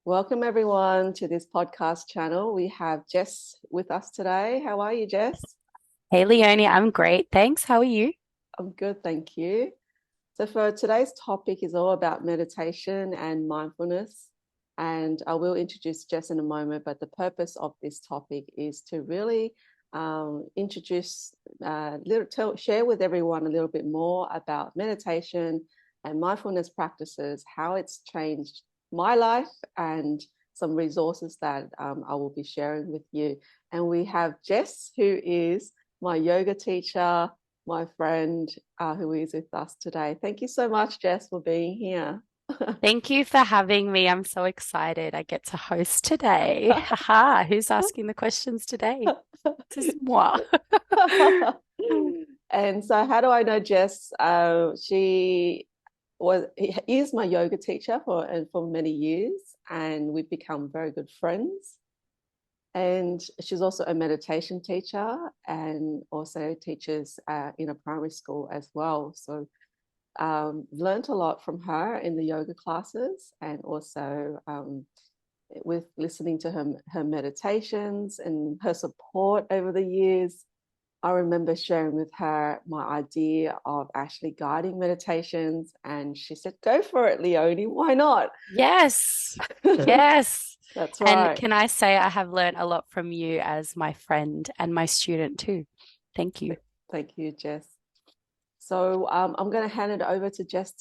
Welcome everyone to this podcast channel. We have Jess with us today. How are you, Jess? Hey Leonie, I'm great. Thanks. How are you? I'm good, thank you. So for today's topic is all about meditation and mindfulness. And I will introduce Jess in a moment, but the purpose of this topic is to really introduce, share with everyone a little bit more about meditation and mindfulness practices, how it's changed my life, and some resources that I will be sharing with you. And we have Jess, who is my yoga teacher, my friend, who is with us today. Thank you so much, Jess, for being here. Thank you for having me. I'm so excited. I get to host today. Haha, who's asking the questions today? This is moi. And so, how do I know Jess? She is my yoga teacher for many years, and we've become very good friends. And she's also a meditation teacher and also teaches in a primary school as well. So learned a lot from her in the yoga classes, and also with listening to her meditations and her support over the years. I remember sharing with her my idea of actually guiding meditations, and she said, "Go for it, Leonie. Why not?" Yes. Yes. That's And right. can I say I have learned a lot from you as my friend and my student too. Thank you. Thank you, Jess. So I'm going to hand it over to Jess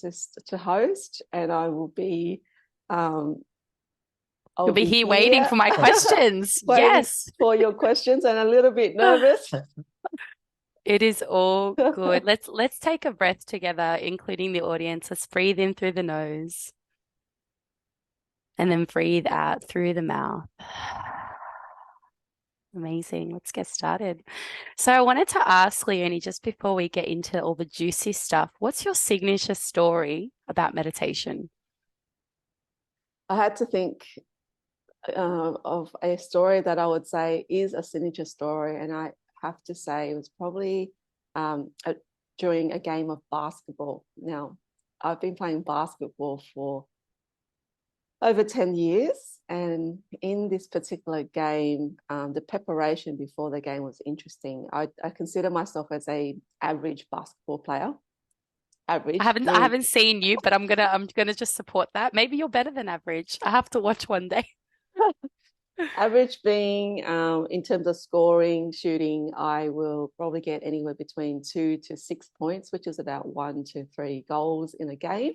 to host, and um, You'll I'll be be here waiting here for my questions. waiting Yes. for your questions and a little bit nervous. It is all good. Let's take a breath together, including the audience. Let's breathe in through the nose and then breathe out through the mouth. Amazing. Let's get started. So I wanted to ask Leonie, just before we get into all the juicy stuff, what's your signature story about meditation? I had to think of a story that I would say is a signature story, and I have to say it was probably um, a, during a game of basketball. Now, I've been playing basketball for over 10 years, and in this particular game, the preparation before the game was interesting. I consider myself as a average basketball player. I Average haven't I being haven't seen you, but I'm gonna just support that. Maybe you're better than average. I have to watch one day. average being in terms of scoring, shooting, I will probably get anywhere between 2 to 6 points, which is about 1 to 3 goals in a game.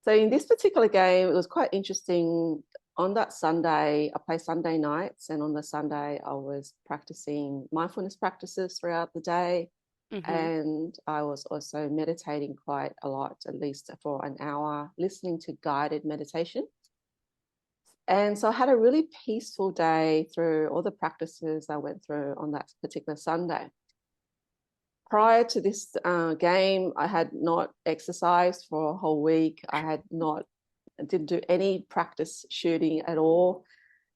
So in this particular game, it was quite interesting. On that Sunday, I play Sunday nights, and on the Sunday, I was practicing mindfulness practices throughout the day. Hmm. And I was also meditating quite a lot, at least for an hour, listening to guided meditation. And so I had a really peaceful day through all the practices I went through on that particular Sunday. Prior to this game, I had not exercised for a whole week. Didn't do any practice shooting at all.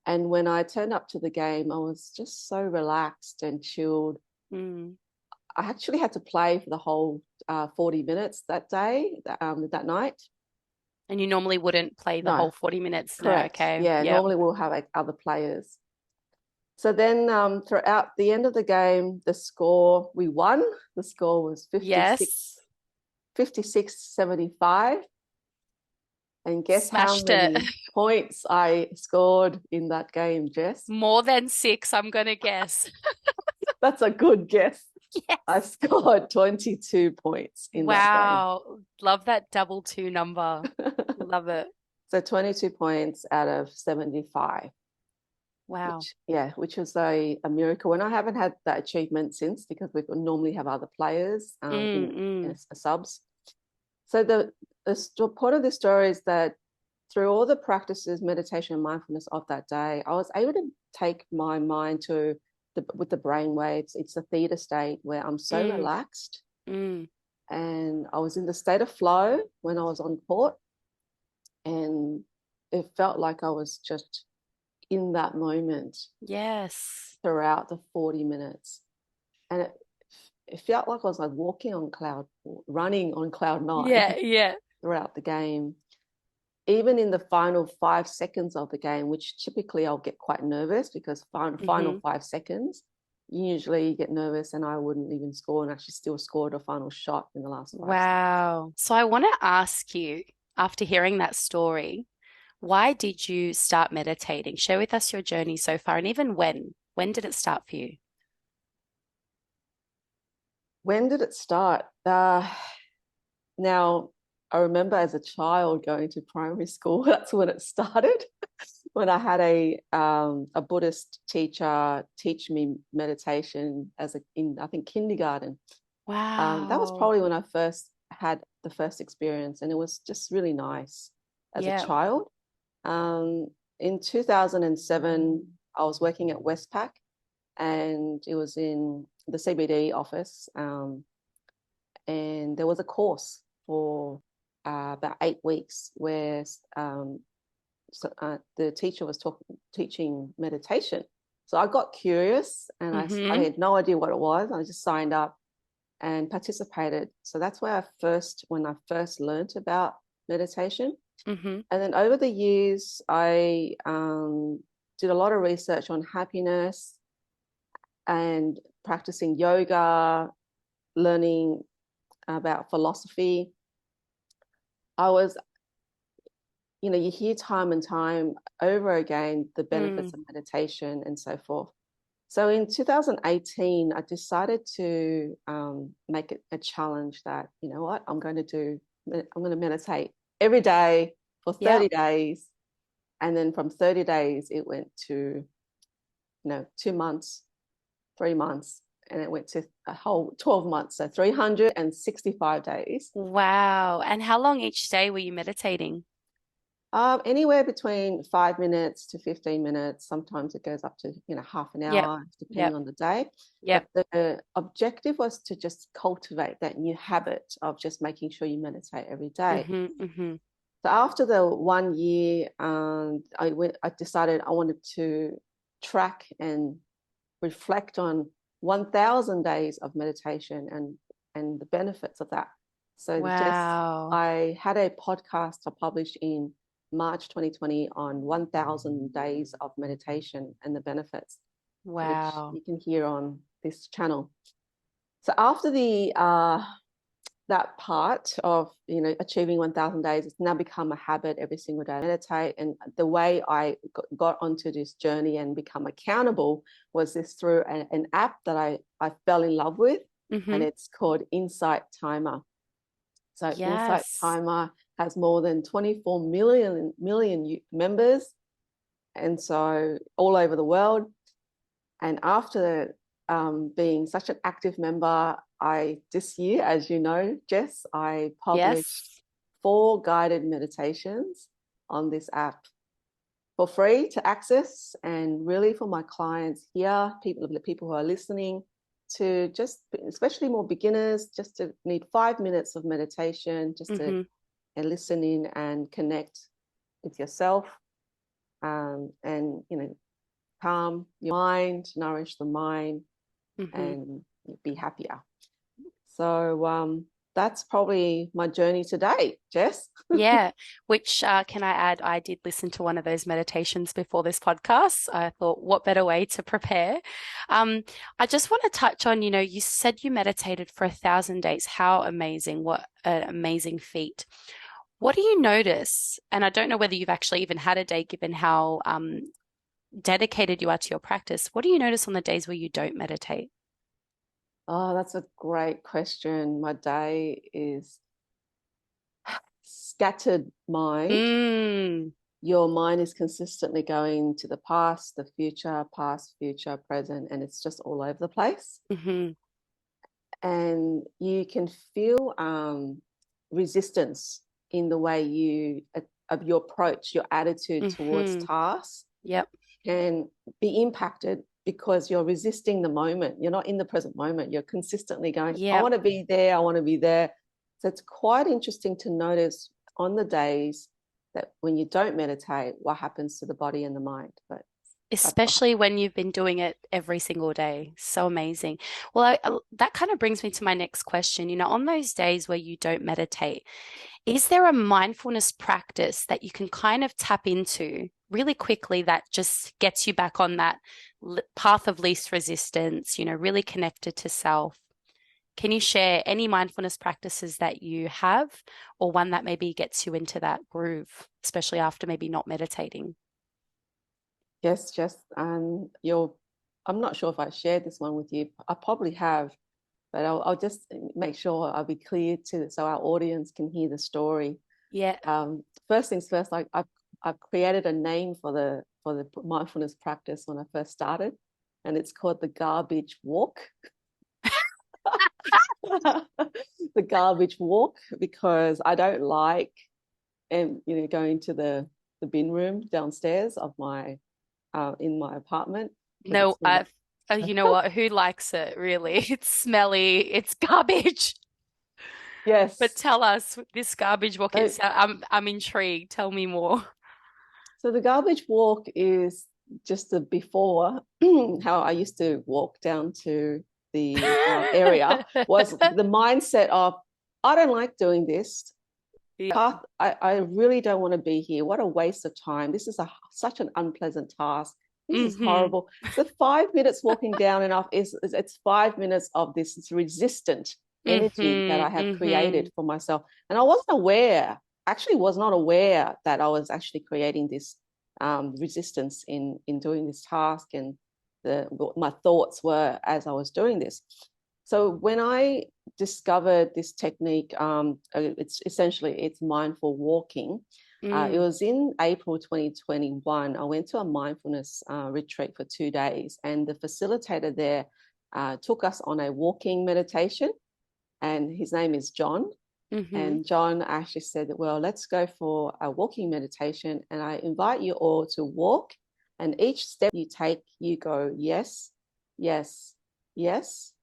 And when I turned up to the game, I was just so relaxed and chilled. Mm. I actually had to play for the whole 40 minutes that day, that night. And you normally wouldn't play the No, whole 40 minutes. No, correct. okay. Yeah, Yep. normally we'll have like other players. So then throughout the end of the game, we won. The score was Yes. 56-75. And guess how Smashed it. many points I scored in that game, Jess? More than six, I'm gonna guess. That's a good guess. I Yes. scored 22 points in that game. Wow. Love that double two number. Love it. So 22 points out of 75, Wow. which was a miracle. And I haven't had that achievement since, because we normally have other players in Mm. subs. So the part of the story is that through all the practices, meditation and mindfulness of that day, I was able to take my mind to with the brain waves. It's a theta state where I'm so Mm. relaxed, Mm. and I was in the state of flow when I was on court, and it felt like I was just in that moment Yes. throughout the 40 minutes. And it felt like I was like running on cloud nine Yeah, yeah. throughout the game. even in the final 5 seconds of the game, which typically I'll get quite nervous because final 5 seconds, usually you get nervous and I wouldn't even score and actually still scored a final shot in the last 5 seconds. Wow. So I want to ask you, after hearing that story, why did you start meditating? Share with us your journey so far, and even when. When did it start for you? When did it start? Now, I remember as a child going to primary school. That's when it started. When I had a Buddhist teacher teach me meditation in I think kindergarten. That was Wow. probably when I first had the first experience, and it was just really nice as a Yeah. child. In 2007, I was working at Westpac, and it was in the CBD office, and there was a course for about 8 weeks where the teacher was teaching meditation. So I got curious, and I Mm-hmm. had no idea what it was. I just signed up and participated. So that's where when I first learned about meditation. Mm-hmm. And then over the years, I did a lot of research on happiness and practicing yoga, learning about philosophy. I was, you hear time and time over again the benefits of meditation and so forth. So in 2018, I decided to make it a challenge that, you know what, I'm going to meditate every day for Yeah. 30 days. And then from 30 days, it went to, 2 months, 3 months, and it went to a whole 12 months. So 365 days. Wow. And how long each day were you meditating? Anywhere between 5 minutes to 15 minutes. Sometimes it goes up to, half an Yep. hour, depending Yep. on the day. But Yep. the objective was to just cultivate that new habit of just making sure you meditate every day. Mm-hmm. Mm-hmm. So after the 1 year, I decided I wanted to track and reflect on 1,000 days of meditation and the benefits of that. So Wow. I had a podcast I published in March 2020 on 1,000 days of meditation and the benefits, which Wow. you can hear on this channel. So after the that part of achieving 1,000 days, it's now become a habit every single day. I meditate, and the way I got onto this journey and become accountable was this through an app that I fell in love with, Mm-hmm. and it's called Insight Timer. So Insight Yes. Timer has more than 24 million members, and so all over the world. And after being such an active member, this year, as you know, Jess, I published Yes. 4 guided meditations on this app for free to access, and really for my clients here, the people who are listening, to just, especially more beginners, just to need 5 minutes of meditation, just to Mm-hmm. listen in and connect with yourself, and calm your mind, nourish the mind, Mm-hmm. and be happier. So that's probably my journey today, Jess. Yeah, which can I add? I did listen to one of those meditations before this podcast. I thought, what better way to prepare? Um, I just want to touch on, you said you meditated for 1,000 days. How amazing. What an amazing feat. What do you notice? And I don't know whether you've actually even had a day given how dedicated you are to your practice. What do you notice on the days where you don't meditate? Oh, that's a great question. My day is scattered mind. Mm, Your mind is consistently going to the past, past, future, present, and it's just all over the place. hmm. And you can feel resistance in the way of your approach, your attitude towards Hmm. tasks Yep. can be impacted because you're resisting the moment. You're not in the present moment. You're consistently going, I Yep. want to be there. I want to be there. So it's quite interesting to notice on the days that when you don't meditate, what happens to the body and the mind. But Especially when you've been doing it every single day. So amazing. Well, that kind of brings me to my next question. On those days where you don't meditate, is there a mindfulness practice that you can kind of tap into really quickly that just gets you back on that path of least resistance, really connected to self? Can you share any mindfulness practices that you have, or one that maybe gets you into that groove, especially after maybe not meditating? Yes, Jess. I'm not sure if I shared this one with you. I probably have, but I'll just make sure I'll be clear so our audience can hear the story. Yeah. First things first, I've created a name for the mindfulness practice when I first started, and it's called the garbage walk. The garbage walk, because I don't like going to the bin room downstairs of my in my apartment, because No, it's full you know what? Who likes it, really? It's smelly, it's garbage. But yes. tell us this garbage walk. So, I'm intrigued. Tell me more. so the garbage walk is just the before how I used to walk down to the area, was the mindset of, I don't like doing this Yeah. path. I really don't want to be here. What a waste of time. This is such an unpleasant task. This is Mm-hmm. horrible. The 5 minutes walking down and off it's 5 minutes of this resistant energy that I Mm-hmm. have Mm-hmm. created for myself. And I wasn't aware, actually was not aware that I was actually creating this resistance in doing this task, and what my thoughts were as I was doing this. So when I discovered this technique, it's mindful walking. It Mm. was in April 2021. I went to a mindfulness retreat for 2 days, and the facilitator there took us on a walking meditation, and his name is John. Mm-hmm. And John actually said, well, let's go for a walking meditation, and I invite you all to walk, and each step you take, you go, yes, yes, yes,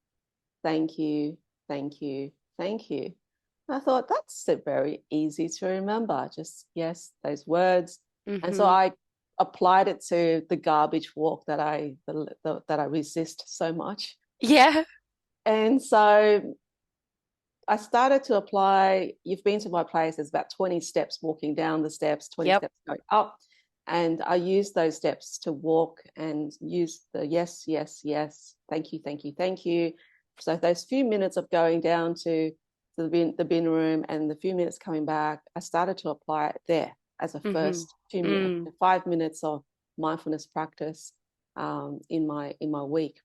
thank you, thank you, thank you. I thought that's very easy to remember. Just yes, those words. And so Mm-hmm. I applied it to the garbage walk that I resist so much. Yeah. And so I started to apply. You've been to my place. There's about 20 steps walking down the steps, 20 Yep. steps going up. And I use those steps to walk and use the yes, yes, yes, thank you, thank you, thank you. So those few minutes of going down to the bin room and the few minutes coming back, I started to apply it there as a Mm-hmm. first 2 minutes, Mm. 5 minutes of mindfulness practice in my week.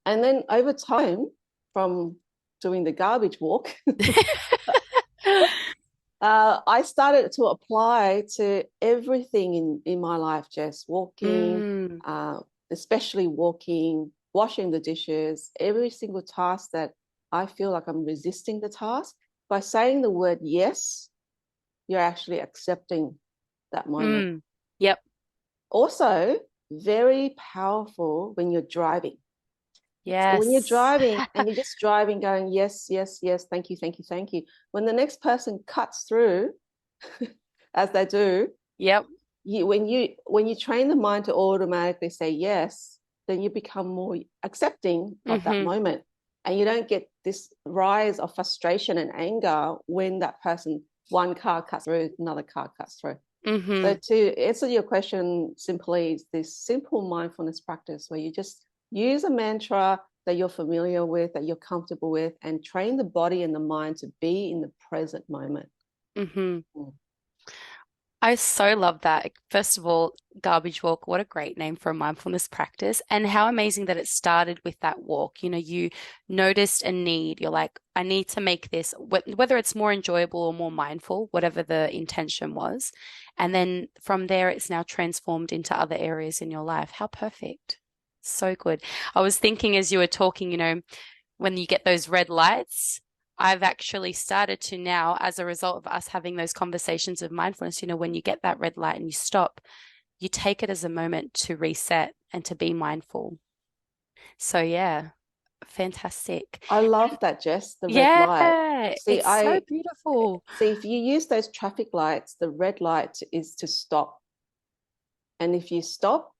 And then over time, from doing the garbage walk, I started to apply to everything in my life, Jess. Walking, Mm. especially walking, washing the dishes, every single task that I feel like I'm resisting the task. By saying the word yes, you're actually accepting that moment. Mm. Yep. Also, very powerful when you're driving. So when you're Yes. driving and you're just driving, going, yes, yes, yes, thank you, thank you, thank you. When the next person cuts through, as they do, Yep. when you train the mind to automatically say yes, then you become more accepting of that Mm-hmm. moment, and you don't get this rise of frustration and anger when that person, one car cuts through, another car cuts through. So Mm-hmm. to answer your question simply, is this simple mindfulness practice where you just use a mantra that you're familiar with, that you're comfortable with, and train the body and the mind to be in the present moment. Mm-hmm. Mm. I so love that. First of all, garbage walk, what a great name for a mindfulness practice. And how amazing that it started with that walk. You noticed a need. You're like, I need to make this, whether it's more enjoyable or more mindful, whatever the intention was. And then from there, it's now transformed into other areas in your life. How perfect. So good. I was thinking as you were talking, when you get those red lights, I've actually started to now, as a result of us having those conversations of mindfulness, when you get that red light and you stop, you take it as a moment to reset and to be mindful. So, yeah, fantastic. I love that, Jess, the red light. Yeah, See, it's so I beautiful. see if you use those traffic lights, the red light is to stop. And if you stop,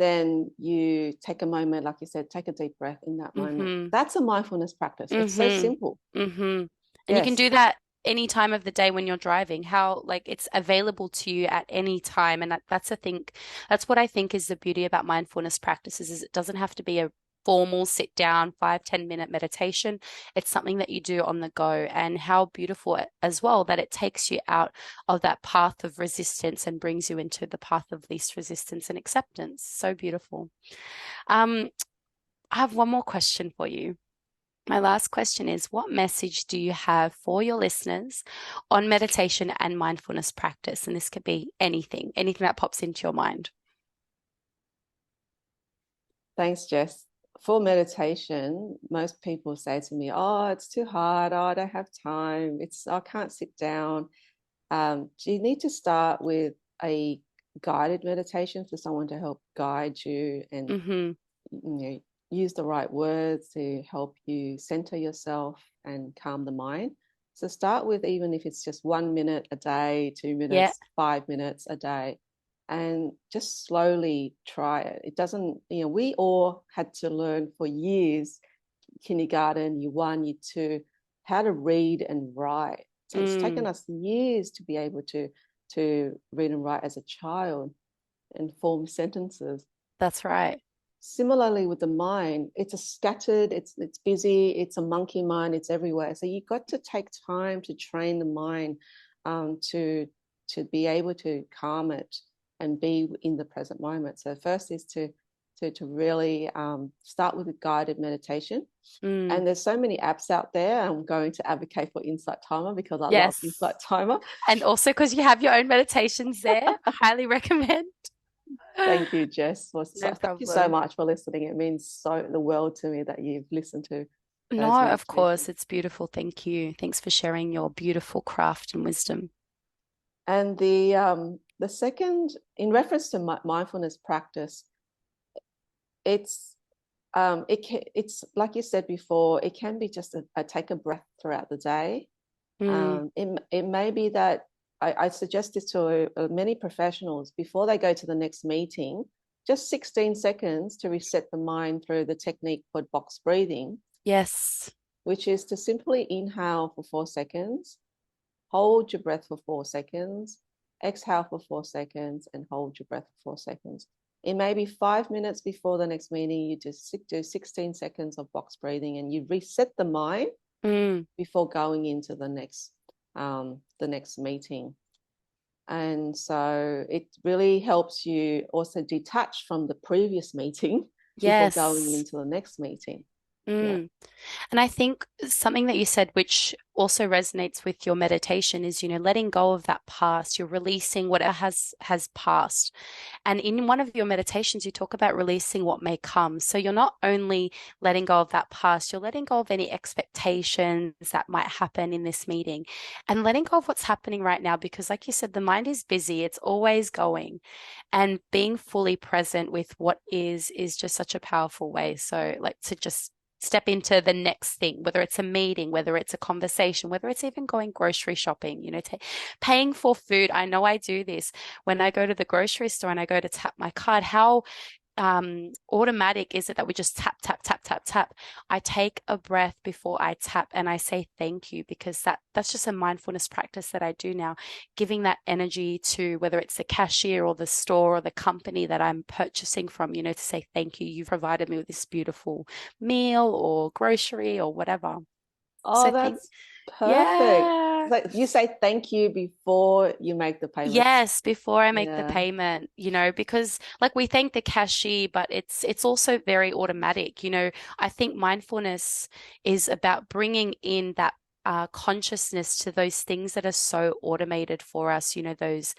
then you take a moment, like you said, take a deep breath in that moment. That's a mindfulness practice. It's so simple. And you can Yes. do that any time of the day when you're driving. How like it's available to you at any time. And that's a thing. That's what I think is the beauty about mindfulness practices is it doesn't have to be a formal sit down 5-10 minute meditation. It's something that you do on the go. And how beautiful as well that it takes you out of that path of resistance and brings you into the path of least resistance and acceptance. So beautiful. I have one more question for you. My last question is, what message do you have for your listeners on meditation and mindfulness practice? And this could be anything that pops into your mind. Thanks, Jess. For meditation, most people say to me, oh, it's too hard. Oh, I don't have time. I can't sit down. You need to start with a guided meditation for someone to help guide you and you know, use the right words to help you center yourself and calm the mind. So start with, even if it's just 1 minute a day, 2 minutes, 5 minutes a day, and just slowly try it. It doesn't, we all had to learn for years, kindergarten, year 1, year 2, how to read and write. So it's taken us years to be able to read and write as a child and form sentences. That's right. Similarly with the mind, it's a scattered, it's busy, it's a monkey mind, it's everywhere. So you've got to take time to train the mind to be able to calm it and be in the present moment. So first is to really start with a guided meditation. And there's so many apps out there. I'm going to advocate for Insight Timer because I love Insight Timer. And also because you have your own meditations there. Highly recommend. Thank you, Jess. Thank you so much for listening. It means the world to me that you've listened to. No, of course. It's beautiful. Thank you. Thanks for sharing your beautiful craft and wisdom. And the second, in reference to mindfulness practice, it's like you said before, it can be just a take a breath throughout the day. It may be that I suggest this to many professionals before they go to the next meeting, just 16 seconds to reset the mind through the technique called box breathing. Yes. Which is to simply inhale for 4 seconds, hold your breath for 4 seconds, exhale for 4 seconds, and hold your breath for 4 seconds. It may be 5 minutes before the next meeting, you just do 16 seconds of box breathing and you reset the mind before going into the next meeting. And so it really helps you also detach from the previous meeting before going into the next meeting. And I think something that you said, which also resonates with your meditation, is, letting go of that past. You're releasing whatever has passed. And in one of your meditations, you talk about releasing what may come. So you're not only letting go of that past, you're letting go of any expectations that might happen in this meeting and letting go of what's happening right now. Because like you said, the mind is busy. It's always going. And being fully present with what is just such a powerful way. So like to just step into the next thing, whether it's a meeting, whether it's a conversation, whether it's even going grocery shopping, paying for food. I know I do this when I go to the grocery store and I go to tap my card. How automatic is it that we just tap, tap, tap, tap, tap? I take a breath before I tap and I say thank you, because that's just a mindfulness practice that I do now, giving that energy to whether it's the cashier or the store or the company that I'm purchasing from, to say thank you. You've provided me with this beautiful meal or grocery or whatever. Oh, so that's perfect. Yeah. Like you say thank you before you make the payment. Yes, before I make the payment, because like we thank the cashier, but it's also very automatic. I think mindfulness is about bringing in that consciousness to those things that are so automated for us, those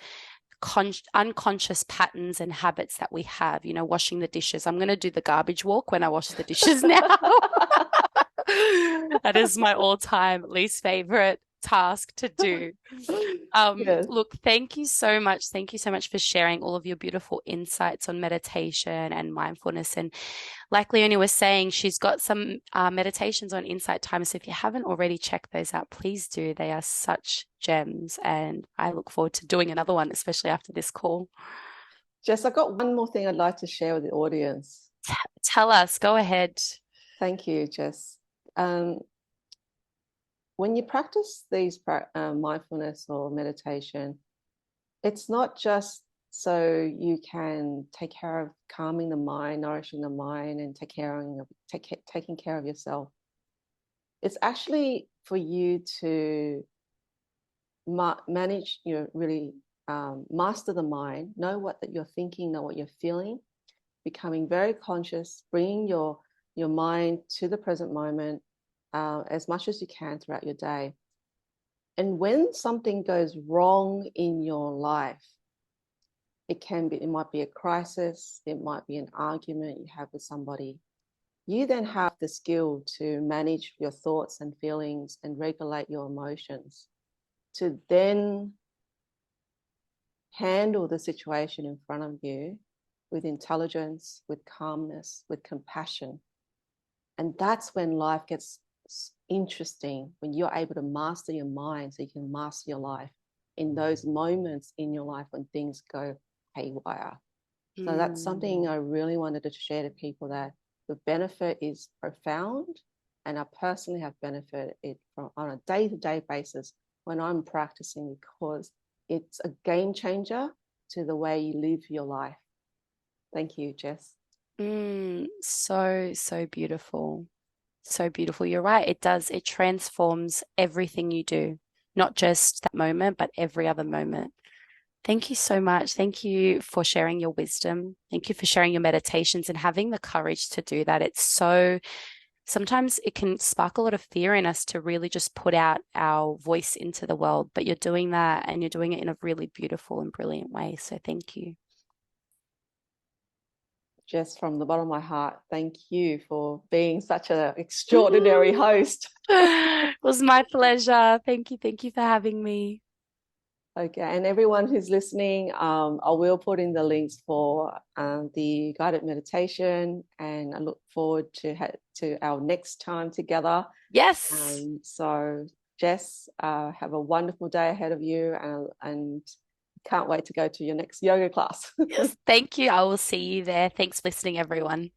unconscious patterns and habits that we have, washing the dishes. I'm going to do the garbage walk when I wash the dishes now. That is my all-time least favorite task to do. Look, thank you so much. Thank you so much for sharing all of your beautiful insights on meditation and mindfulness. And like Leonie was saying, she's got some meditations on Insight Timer. So if you haven't already checked those out, please do. They are such gems. And I look forward to doing another one, especially after this call. Jess, I've got one more thing I'd like to share with the audience. Tell us, go ahead. Thank you, Jess. Um, when you practice these mindfulness or meditation, it's not just so you can take care of calming the mind, nourishing the mind, and taking care of yourself. It's actually for you to manage, really master the mind, know what that you're thinking, know what you're feeling, becoming very conscious, bringing your mind to the present moment as much as you can throughout your day. And when something goes wrong in your life, it might be a crisis, it might be an argument you have with somebody. You then have the skill to manage your thoughts and feelings and regulate your emotions to then handle the situation in front of you with intelligence, with calmness, with compassion. And that's when life gets interesting, when you're able to master your mind so you can master your life in those moments in your life when things go haywire. So that's something I really wanted to share to people, that the benefit is profound, and I personally have benefited it on a day-to-day basis when I'm practicing, because it's a game changer to the way you live your life. Thank you, Jess. So beautiful. So beautiful. You're right. It does. It transforms everything you do, not just that moment, but every other moment. Thank you so much. Thank you for sharing your wisdom. Thank you for sharing your meditations and having the courage to do that. Sometimes it can spark a lot of fear in us to really just put out our voice into the world, but you're doing that and you're doing it in a really beautiful and brilliant way. So thank you. Jess, from the bottom of my heart, thank you for being such an extraordinary host. It was my pleasure. Thank you. Thank you for having me. Okay, and everyone who's listening, I will put in the links for the guided meditation, and I look forward to our next time together. Yes. So, Jess, have a wonderful day ahead of you, and can't wait to go to your next yoga class. Yes. Thank you. I will see you there. Thanks for listening, everyone.